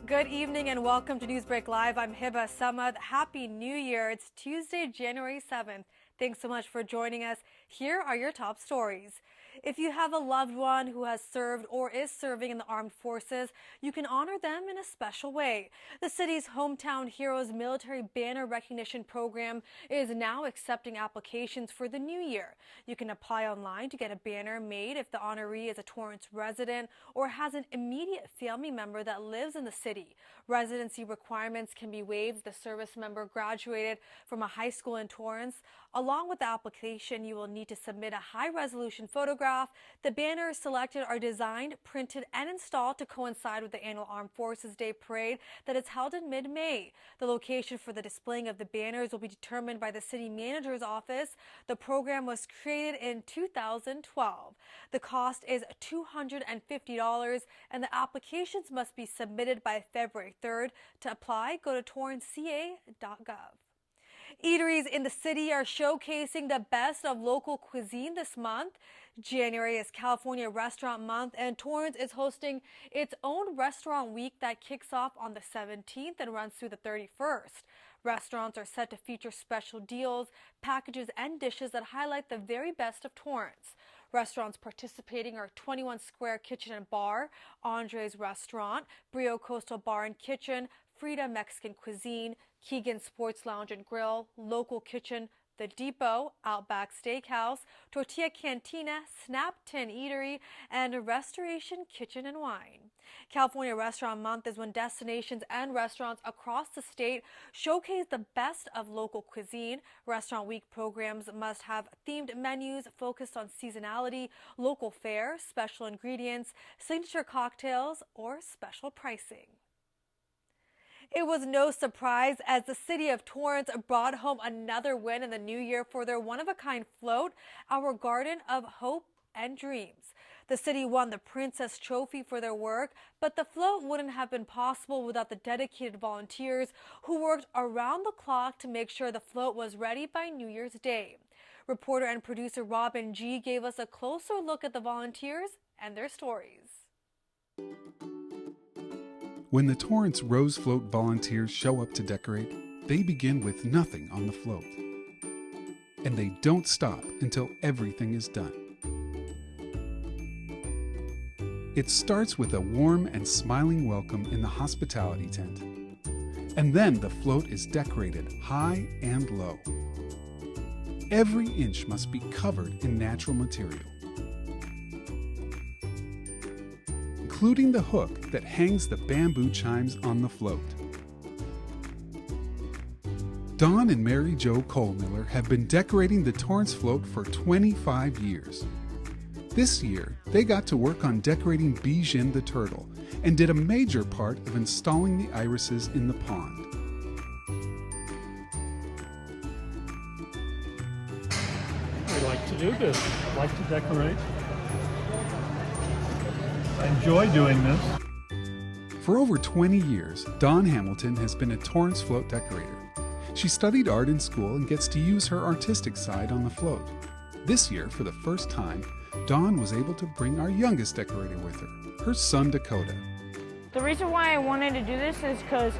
Good evening and welcome to Newsbreak Live. I'm Hiba Samad. Happy New Year. It's Tuesday, January 7th. Thanks so much for joining us. Here are your top stories. If you have a loved one who has served or is serving in the armed forces, you can honor them in a special way. The city's Hometown Heroes Military Banner Recognition Program is now accepting applications for the new year. You can apply online to get a banner made if the honoree is a Torrance resident or has an immediate family member that lives in the city. Residency requirements can be waived if the service member graduated from a high school in Torrance. Along with the application, you will need to submit a high-resolution photograph. The banners selected are designed, printed, and installed to coincide with the annual Armed Forces Day Parade that is held in mid-May. The location for the displaying of the banners will be determined by the city manager's office. The program was created in 2012. The cost is $250, and the applications must be submitted by February 3rd. To apply, go to torranceca.gov. Eateries in the city are showcasing the best of local cuisine this month. January is California Restaurant Month, and Torrance is hosting its own restaurant week that kicks off on the 17th and runs through the 31st. Restaurants are set to feature special deals, packages, and dishes that highlight the very best of Torrance. Restaurants participating are 21 Square Kitchen and Bar, Andre's Restaurant, Brio Coastal Bar and Kitchen, Frida Mexican Cuisine, Keegan Sports Lounge and Grill, Local Kitchen, The Depot, Outback Steakhouse, Tortilla Cantina, Snap Tin Eatery, and Restoration Kitchen and Wine. California Restaurant Month is when destinations and restaurants across the state showcase the best of local cuisine. Restaurant Week programs must have themed menus focused on seasonality, local fare, special ingredients, signature cocktails, or special pricing. It was no surprise as the city of Torrance brought home another win in the new year for their one-of-a-kind float, Our Garden of Hope and Dreams. The city won the Princess Trophy for their work, but the float wouldn't have been possible without the dedicated volunteers who worked around the clock to make sure the float was ready by New Year's Day. Reporter and producer Robin G. gave us a closer look at the volunteers and their stories. When the Torrance Rose Float volunteers show up to decorate, they begin with nothing on the float. And they don't stop until everything is done. It starts with a warm and smiling welcome in the hospitality tent. And then the float is decorated high and low. Every inch must be covered in natural material, including the hook that hangs the bamboo chimes on the float. Don and Mary Jo Colemiller have been decorating the Torrance float for 25 years. This year, they got to work on decorating Bijin the turtle and did a major part of installing the irises in the pond. We like to do this, like to decorate. I enjoy doing this. For over 20 years, Dawn Hamilton has been a Torrance float decorator. She studied art in school and gets to use her artistic side on the float. This year, for the first time, Dawn was able to bring our youngest decorator with her son Dakota. The reason why I wanted to do this is because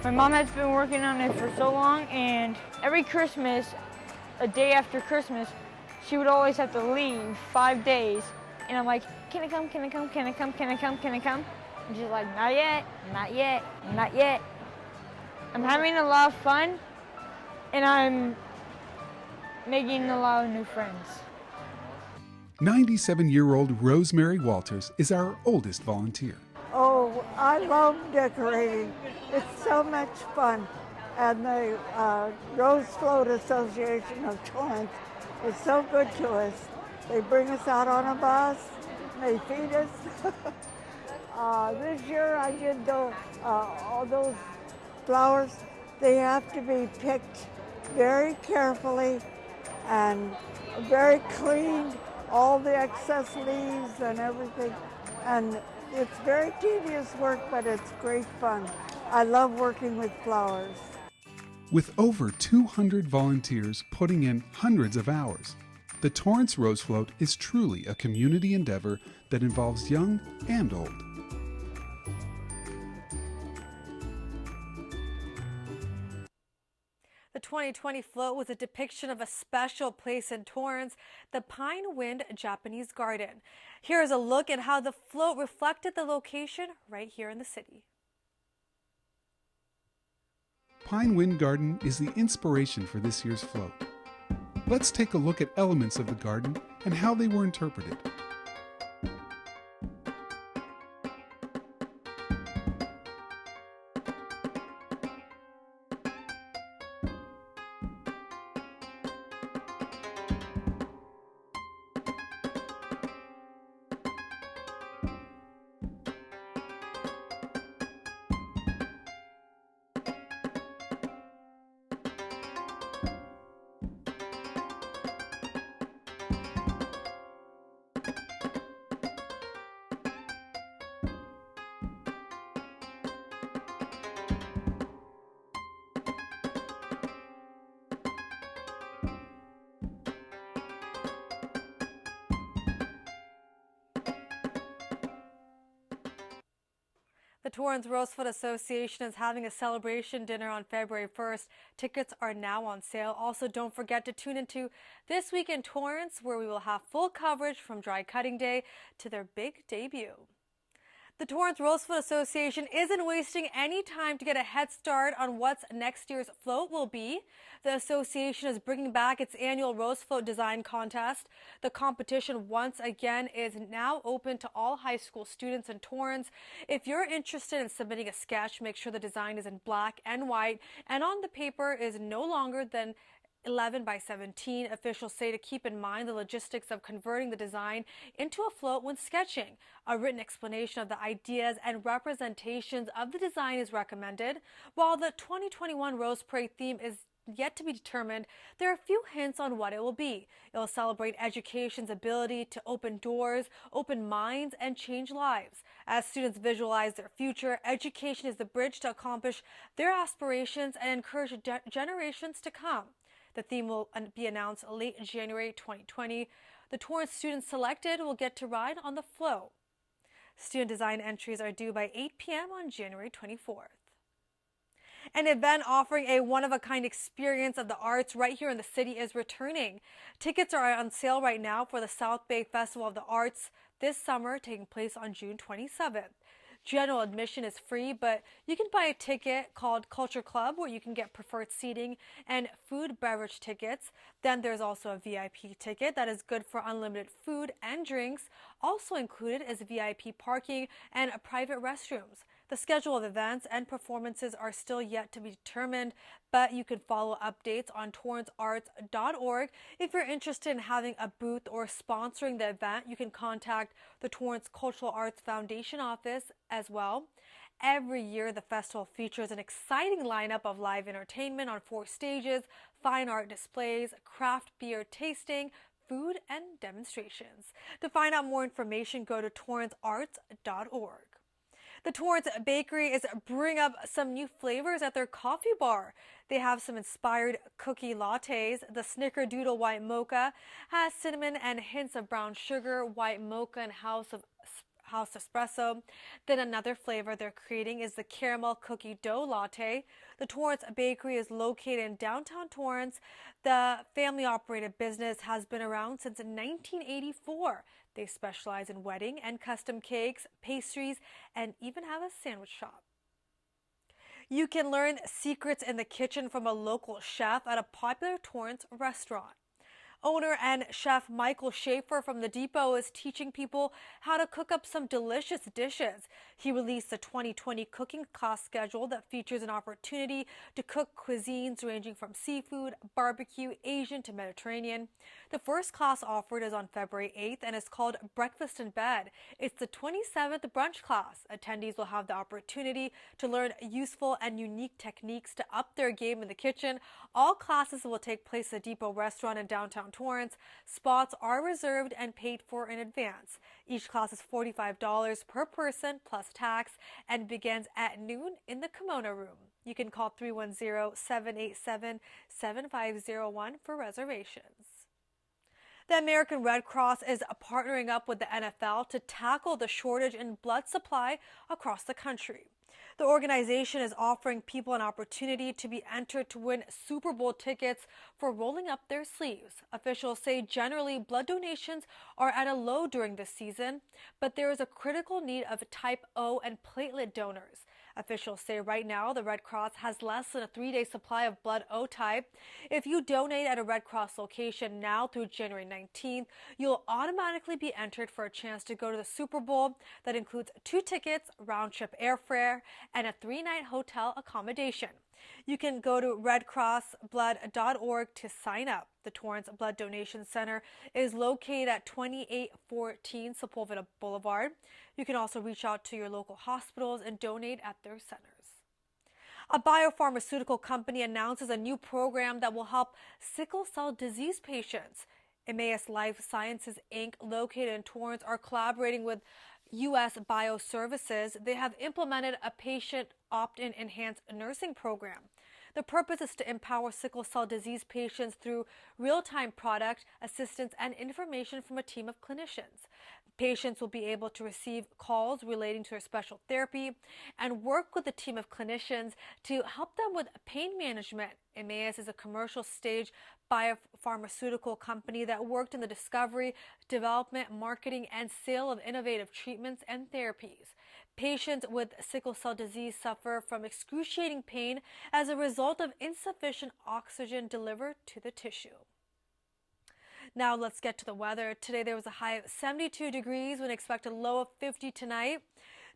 my mom has been working on it for so long, and every Christmas, a day after Christmas, she would always have to leave 5 days. And I'm like, can I come, can I come, can I come, can I come, can I come? And she's like, not yet, not yet, not yet. I'm having a lot of fun, and I'm making a lot of new friends. 97-year-old Rosemary Walters is our oldest volunteer. Oh, I love decorating. It's so much fun. And the Rose Float Association of Torrance is so good to us. They bring us out on a bus, they feed us. This year I did all those flowers. They have to be picked very carefully and very cleaned, all the excess leaves and everything. And it's very tedious work, but it's great fun. I love working with flowers. With over 200 volunteers putting in hundreds of hours, the Torrance Rose Float is truly a community endeavor that involves young and old. 2020 float was a depiction of a special place in Torrance, the Pine Wind Japanese Garden. Here's a look at how the float reflected the location right here in the city. Pine Wind Garden is the inspiration for this year's float. Let's take a look at elements of the garden and how they were interpreted. The Torrance Rose Float Association is having a celebration dinner on February 1st. Tickets are now on sale. Also, don't forget to tune into This Week in Torrance, where we will have full coverage from Dry Cutting Day to their big debut. The Torrance Rose Float Association isn't wasting any time to get a head start on what next year's float will be. The association is bringing back its annual Rose Float Design Contest. The competition, once again, is now open to all high school students in Torrance. If you're interested in submitting a sketch, make sure the design is in black and white and on the paper is no longer than 11 by 17. Officials say to keep in mind the logistics of converting the design into a float when sketching. A written explanation of the ideas and representations of the design is recommended. While the 2021 Rose Parade theme is yet to be determined, there are a few hints on what it will be. It will celebrate education's ability to open doors, open minds, and change lives. As students visualize their future, education is the bridge to accomplish their aspirations and encourage generations to come. The theme will be announced late January 2020. The Torrance students selected will get to ride on the float. Student design entries are due by 8 p.m. on January 24th. An event offering a one-of-a-kind experience of the arts right here in the city is returning. Tickets are on sale right now for the South Bay Festival of the Arts this summer, taking place on June 27th. General admission is free, but you can buy a ticket called Culture Club where you can get preferred seating and food beverage tickets. Then there's also a VIP ticket that is good for unlimited food and drinks. Also included is VIP parking and private restrooms. The schedule of events and performances are still yet to be determined, but you can follow updates on torrancearts.org. If you're interested in having a booth or sponsoring the event, you can contact the Torrance Cultural Arts Foundation office as well. Every year, the festival features an exciting lineup of live entertainment on 4 stages, fine art displays, craft beer tasting, food, and demonstrations. To find out more information, go to torrancearts.org. The Torrance Bakery is bringing up some new flavors at their coffee bar. They have some inspired cookie lattes. The Snickerdoodle White Mocha has cinnamon and hints of brown sugar, white mocha, and house espresso. Then another flavor they're creating is the caramel cookie dough latte. The Torrance Bakery is located in downtown Torrance. The family-operated business has been around since 1984. They specialize in wedding and custom cakes, pastries, and even have a sandwich shop. You can learn secrets in the kitchen from a local chef at a popular Torrance restaurant. Owner and chef Michael Schaefer from the Depot is teaching people how to cook up some delicious dishes. He released a 2020 cooking class schedule that features an opportunity to cook cuisines ranging from seafood, barbecue, Asian to Mediterranean. The first class offered is on February 8th and is called Breakfast in Bed. It's the 27th brunch class. Attendees will have the opportunity to learn useful and unique techniques to up their game in the kitchen. All classes will take place at the Depot restaurant in downtown Torrance. Spots are reserved and paid for in advance. Each class is $45 per person plus tax and begins at noon in the kimono room. You can call 310-787-7501 for reservations. The American Red Cross is partnering up with the NFL to tackle the shortage in blood supply across the country. The organization is offering people an opportunity to be entered to win Super Bowl tickets for rolling up their sleeves. Officials say generally blood donations are at a low during this season, but there is a critical need of type O and platelet donors. Officials say right now the Red Cross has less than a 3-day supply of blood O type. If you donate at a Red Cross location now through January 19th, you'll automatically be entered for a chance to go to the Super Bowl. That includes 2 tickets, round-trip airfare, and a 3-night hotel accommodation. You can go to redcrossblood.org to sign up. The Torrance Blood Donation Center is located at 2814 Sepulveda Boulevard. You can also reach out to your local hospitals and donate at their centers. A biopharmaceutical company announces a new program that will help sickle cell disease patients. Emmaus Life Sciences, Inc., located in Torrance, are collaborating with U.S. Bioservices. They have implemented a patient opt-in enhanced nursing program. The purpose is to empower sickle cell disease patients through real-time product assistance and information from a team of clinicians. Patients will be able to receive calls relating to their special therapy and work with a team of clinicians to help them with pain management. Emmaus is a commercial stage biopharmaceutical company that worked in the discovery, development, marketing, and sale of innovative treatments and therapies. Patients with sickle cell disease suffer from excruciating pain as a result of insufficient oxygen delivered to the tissue. Now let's get to the weather. Today there was a high of 72 degrees with an expected low of 50 tonight.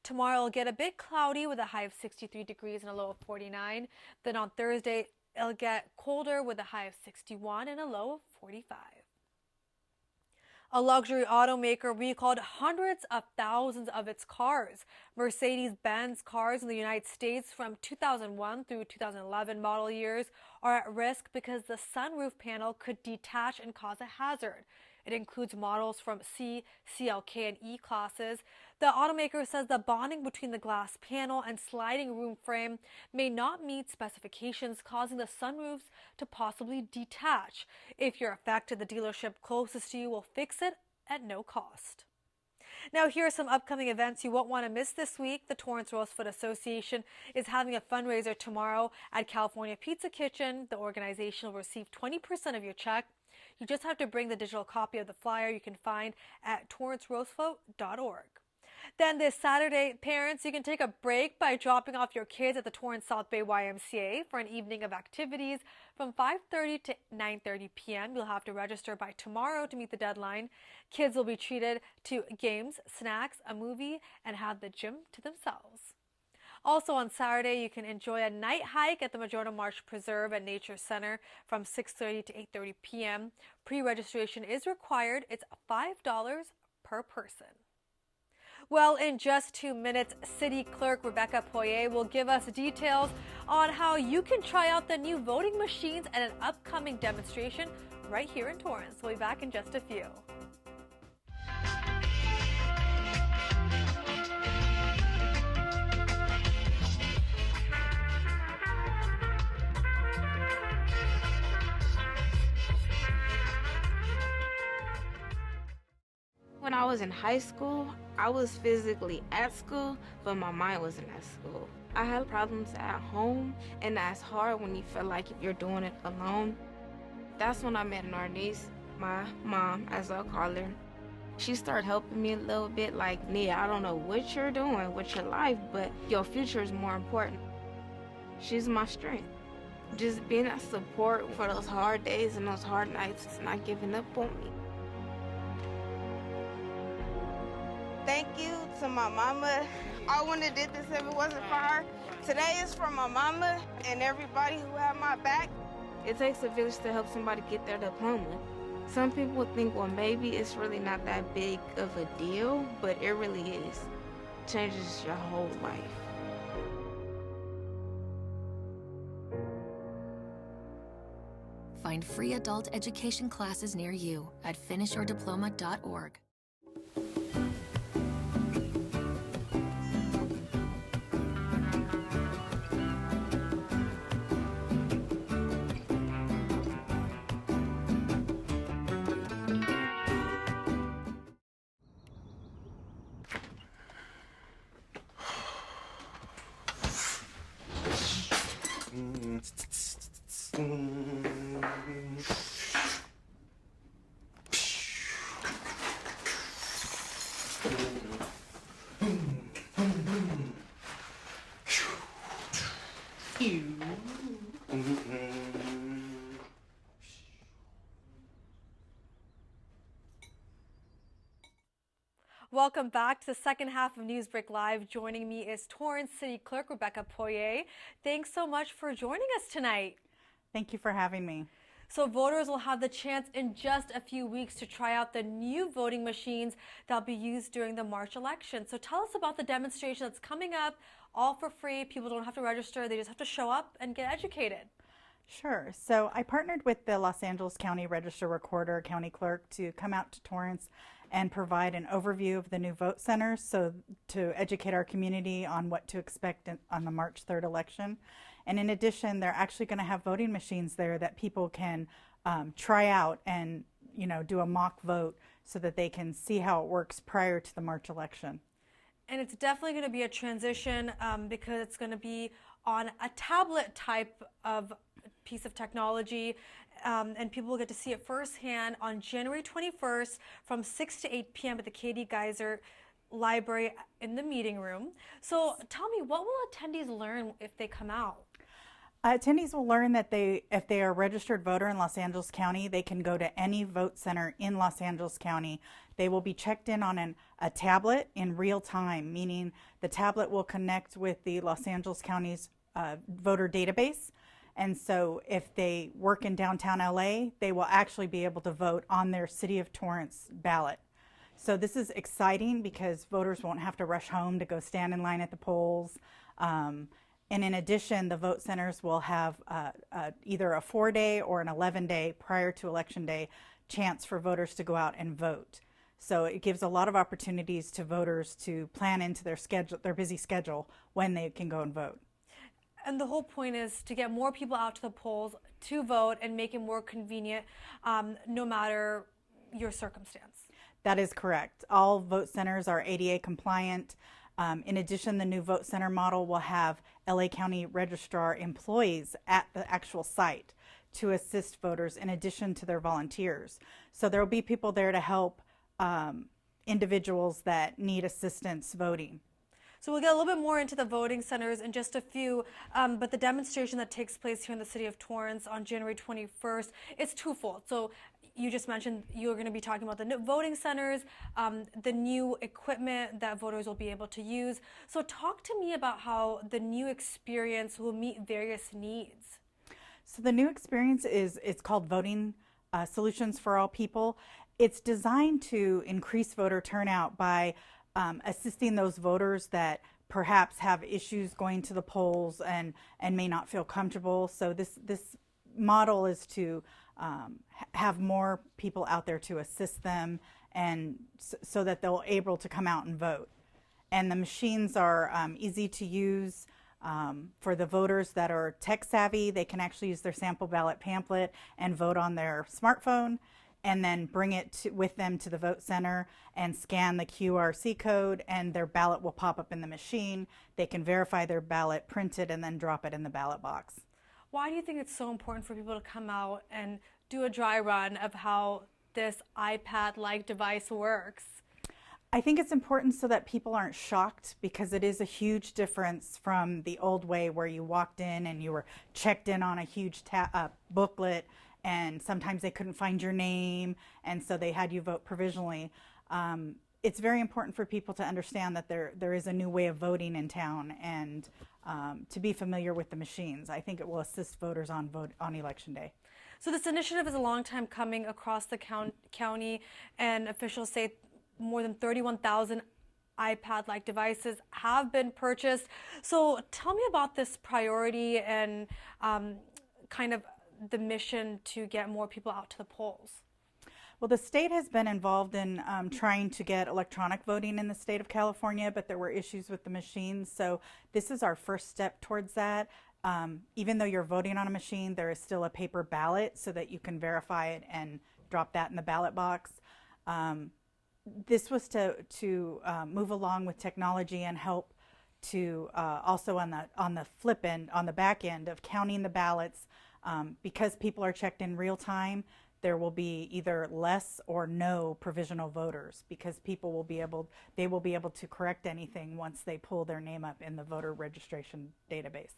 Tomorrow will get a bit cloudy with a high of 63 degrees and a low of 49. Then on Thursday it'll get colder with a high of 61 and a low of 45. A luxury automaker recalled hundreds of thousands of its cars. Mercedes-Benz cars in the United States from 2001 through 2011 model years are at risk because the sunroof panel could detach and cause a hazard. It includes models from C, CLK, and E classes. The automaker says the bonding between the glass panel and sliding room frame may not meet specifications, causing the sunroofs to possibly detach. If you're affected, the dealership closest to you will fix it at no cost. Now, here are some upcoming events you won't want to miss this week. The Torrance Rose Float Association is having a fundraiser tomorrow at California Pizza Kitchen. The organization will receive 20% of your check. You just have to bring the digital copy of the flyer you can find at torrancerosefloat.org. Then this Saturday, parents, you can take a break by dropping off your kids at the Torrance South Bay YMCA for an evening of activities from 5:30 to 9:30 p.m. You'll have to register by tomorrow to meet the deadline. Kids will be treated to games, snacks, a movie, and have the gym to themselves. Also on Saturday, you can enjoy a night hike at the Madrona Marsh Preserve and Nature Center from 6:30 to 8:30 p.m. Pre-registration is required. It's $5 per person. Well, in just 2 minutes, City Clerk Rebecca Poirier will give us details on how you can try out the new voting machines at an upcoming demonstration right here in Torrance. We'll be back in just a few. When I was in high school, I was physically at school, but my mind wasn't at school. I had problems at home, and that's hard when you feel like you're doing it alone. That's when I met an artist, my mom, as I'll call her. She started helping me a little bit, like, Nia, I don't know what you're doing with your life, but your future is more important. She's my strength. Just being a support for those hard days and those hard nights, not giving up on me. Thank you to my mama. I wouldn't have did this if it wasn't for her. Today is for my mama and everybody who had my back. It takes a village to help somebody get their diploma. Some people would think, well, maybe it's really not that big of a deal, but it really is. It changes your whole life. Find free adult education classes near you at finishyourdiploma.org. Welcome back to the second half of Newsbreak Live. Joining me is Torrance City Clerk Rebecca Poirier. Thanks so much for joining us tonight. Thank you for having me. So voters will have the chance in just a few weeks to try out the new voting machines that'll be used during the March election. So tell us about the demonstration that's coming up, all for free. People don't have to register. They just have to show up and get educated. Sure. So I partnered with the Los Angeles County Register Recorder, County Clerk, to come out to Torrance and provide an overview of the new vote centers, so to educate our community on what to expect on the March 3rd election. And in addition, they're actually going to have voting machines there that people can try out and, do a mock vote so that they can see how it works prior to the March election. And it's definitely going to be a transition because it's going to be on a tablet type of piece of technology, and people will get to see it firsthand on January 21st from 6 to 8 p.m. at the Katie Geyser Library in the meeting room. So tell me, what will attendees learn if they come out? Attendees will learn that if they are a registered voter in Los Angeles County, they can go to any vote center in Los Angeles County. They will be checked in on a tablet in real time, meaning the tablet will connect with the Los Angeles County's voter database. And so if they work in downtown LA, they will actually be able to vote on their City of Torrance ballot. So this is exciting because voters won't have to rush home to go stand in line at the polls. And in addition, the vote centers will have either a 4-day or an 11-day prior to Election Day chance for voters to go out and vote. So it gives a lot of opportunities to voters to plan into their schedule, their busy schedule, when they can go and vote. And the whole point is to get more people out to the polls to vote and make it more convenient, no matter your circumstance. That is correct. All vote centers are ADA compliant. In addition, the new vote center model will have LA County Registrar employees at the actual site to assist voters in addition to their volunteers. So there will be people there to help individuals that need assistance voting. So we'll get a little bit more into the voting centers in just a few, but the demonstration that takes place here in the city of Torrance on January 21st, it's twofold. So you just mentioned you're going to be talking about the voting centers, the new equipment that voters will be able to use. So talk to me about how the new experience will meet various needs. So the new experience it's called Voting Solutions for All People. It's designed to increase voter turnout by assisting those voters that perhaps have issues going to the polls and may not feel comfortable. So this model is to have more people out there to assist them, and so that they're able to come out and vote. And the machines are easy to use. For the voters that are tech savvy, they can actually use their sample ballot pamphlet and vote on their smartphone, and then bring it with them to the vote center and scan the QRC code, and their ballot will pop up in the machine. They can verify their ballot, print it, and then drop it in the ballot box. Why do you think it's so important for people to come out and do a dry run of how this iPad-like device works? I think it's important so that people aren't shocked, because it is a huge difference from the old way where you walked in and you were checked in on a huge booklet, and sometimes they couldn't find your name, and so they had you vote provisionally. It's very important for people to understand that there is a new way of voting in town, and to be familiar with the machines. I think it will assist voters on Election Day. So this initiative is a long time coming across the county, and officials say more than 31,000 iPad-like devices have been purchased. So tell me about this priority and kind of the mission to get more people out to the polls. Well, the state has been involved in trying to get electronic voting in the state of California, but there were issues with the machines. So this is our first step towards that. Even though you're voting on a machine, there is still a paper ballot so that you can verify it and drop that in the ballot box. This was to move along with technology and help to also on the flip end, on the back end of counting the ballots. Because people are checked in real time, there will be either less or no provisional voters, because people will be able to correct anything once they pull their name up in the voter registration database.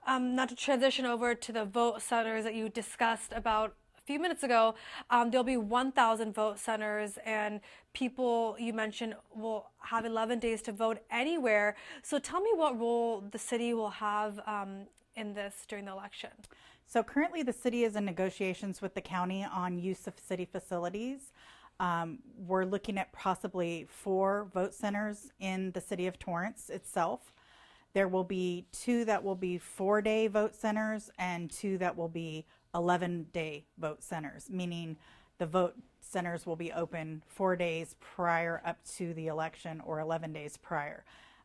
Not to transition over to the vote centers that you discussed about a few minutes ago, there'll be 1,000 vote centers, and people, you mentioned, will have 11 days to vote anywhere. So tell me what role the city will have in this during the election. So currently the city is in negotiations with the county on use of city facilities. We're looking at possibly 4 vote centers in the city of Torrance itself. There will be 2 that will be 4-day vote centers and 2 that will be 11-day vote centers, meaning the vote centers will be open 4 days prior up to the election or 11 days prior.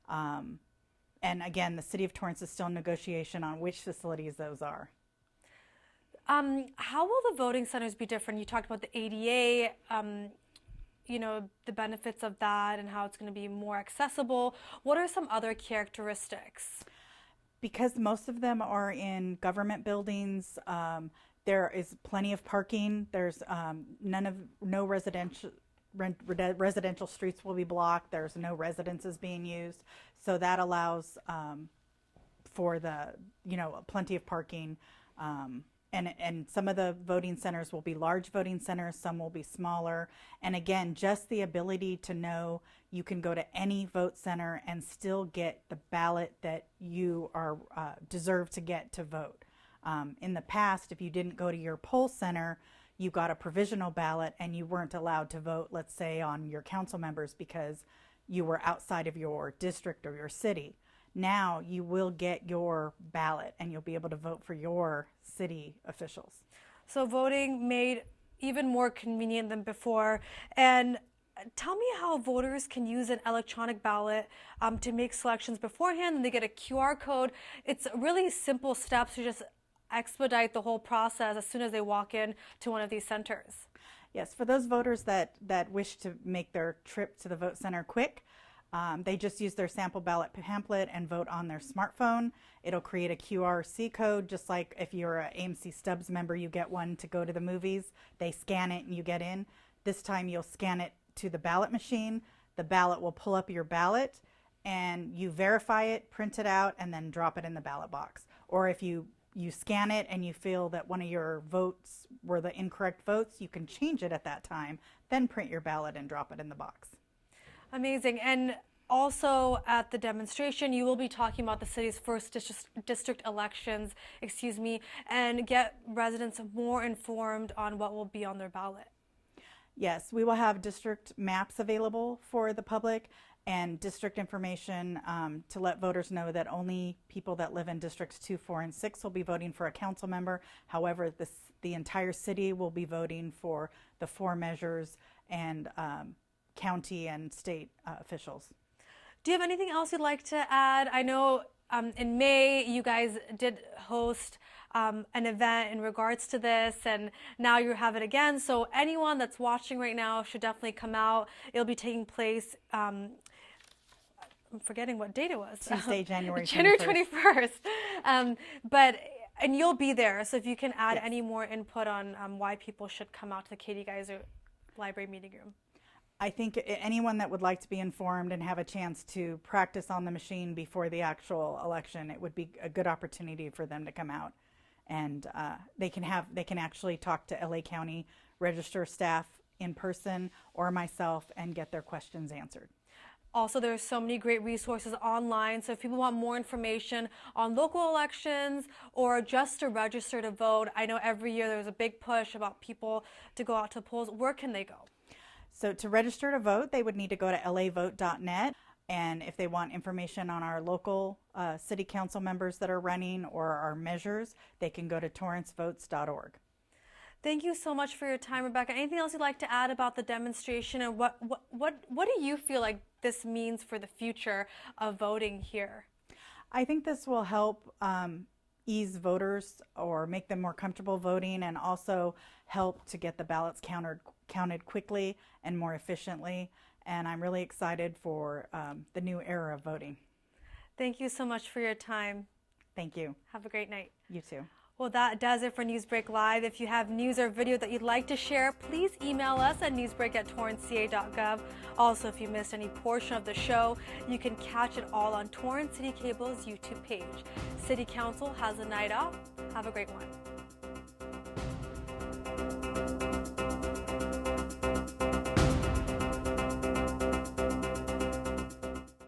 And again, the city of Torrance is still in negotiation on which facilities those are. How will the voting centers be different? You talked about the ADA, the benefits of that and how it's going to be more accessible. What are some other characteristics? Because most of them are in government buildings, there is plenty of parking. There's no residential streets will be blocked. There's no residences being used. So that allows for plenty of parking. And some of the voting centers will be large voting centers, some will be smaller. And again, just the ability to know you can go to any vote center and still get the ballot that you are deserve to get to vote. In the past, if you didn't go to your poll center, you got a provisional ballot and you weren't allowed to vote, let's say, on your council members because you were outside of your district or your city. Now you will get your ballot and you'll be able to vote for your city officials. So voting made even more convenient than before. And tell me how voters can use an electronic ballot to make selections beforehand, and they get a QR code. It's really simple steps to just expedite the whole process as soon as they walk in to one of these centers. Yes, for those voters that wish to make their trip to the vote center quick, they just use their sample ballot pamphlet and vote on their smartphone. It'll create a QRC code, just like if you're an AMC Stubs member, you get one to go to the movies. They scan it and you get in. This time you'll scan it to the ballot machine. The ballot will pull up your ballot and you verify it, print it out, and then drop it in the ballot box. Or if you scan it and you feel that one of your votes were the incorrect votes, you can change it at that time, then print your ballot and drop it in the box. Amazing. And also at the demonstration, you will be talking about the city's first district elections, and get residents more informed on what will be on their ballot. Yes, we will have district maps available for the public and district information to let voters know that only people that live in districts 2, 4, and 6 will be voting for a council member. However, the entire city will be voting for the 4 measures and county and state officials. Do you have anything else you'd like to add? I know in May you guys did host an event in regards to this, and now you have it again. So anyone that's watching right now should definitely come out. It'll be taking place, I'm forgetting what date it was. Tuesday, January 21st. January 21st. And you'll be there. So if you can add any more input on why people should come out to the Katie Geiser Library Meeting Room. I think anyone that would like to be informed and have a chance to practice on the machine before the actual election, it would be a good opportunity for them to come out. And they can actually talk to LA County Register staff in person or myself and get their questions answered. Also, there's so many great resources online. So if people want more information on local elections or just to register to vote, I know every year there's a big push about people to go out to polls. Where can they go? So to register to vote, they would need to go to lavote.net. And if they want information on our local city council members that are running or our measures, they can go to torrancevotes.org. Thank you so much for your time, Rebecca. Anything else you'd like to add about the demonstration, and what do you feel like this means for the future of voting here? I think this will help ease voters or make them more comfortable voting, and also help to get the ballots counted quickly and more efficiently. And I'm really excited for the new era of voting. Thank you so much for your time. Thank you. Have a great night. You too. Well, that does it for Newsbreak Live. If you have news or video that you'd like to share, please email us at newsbreak@torranceca.gov. Also, if you missed any portion of the show, you can catch it all on Torrance City Cable's YouTube page. City Council has a night off. Have a great one.